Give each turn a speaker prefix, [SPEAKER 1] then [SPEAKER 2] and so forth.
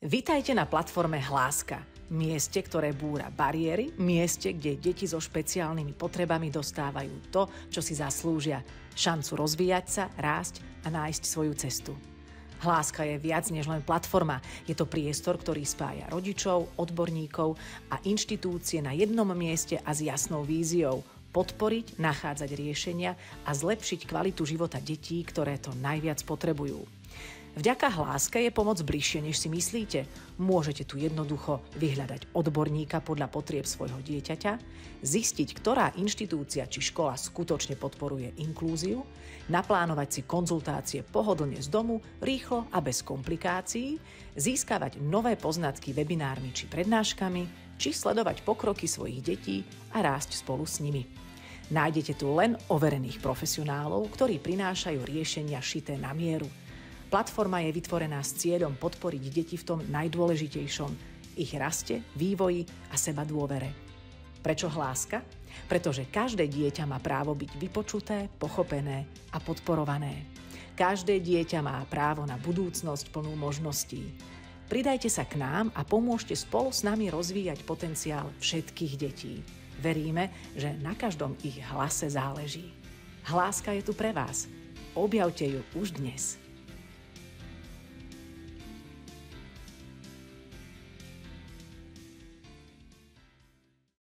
[SPEAKER 1] Vitajte na platforme Hláska, mieste, ktoré búra bariéry, mieste, kde deti so špeciálnymi potrebami dostávajú to, čo si zaslúžia, šancu rozvíjať sa, rásť a nájsť svoju cestu. Hláska je viac než len platforma, je to priestor, ktorý spája rodičov, odborníkov a inštitúcie na jednom mieste a s jasnou víziou podporiť, nachádzať riešenia a zlepšiť kvalitu života detí, ktoré to najviac potrebujú. Vďaka Hláske je pomoc bližšie, než si myslíte. Môžete tu jednoducho vyhľadať odborníka podľa potrieb svojho dieťaťa, zistiť, ktorá inštitúcia či škola skutočne podporuje inklúziu, naplánovať si konzultácie pohodlne z domu, rýchlo a bez komplikácií, získavať nové poznatky webinármi či prednáškami, či sledovať pokroky svojich detí a rásť spolu s nimi. Nájdete tu len overených profesionálov, ktorí prinášajú riešenia šité na mieru. Platforma je vytvorená s cieľom podporiť deti v tom najdôležitejšom, ich raste, vývoji a sebadôvere. Prečo Hláska? Pretože každé dieťa má právo byť vypočuté, pochopené a podporované. Každé dieťa má právo na budúcnosť plnú možností. Pridajte sa k nám a pomôžte spolu s nami rozvíjať potenciál všetkých detí. Veríme, že na každom ich hlase záleží. Hláska je tu pre vás. Objavte ju už dnes.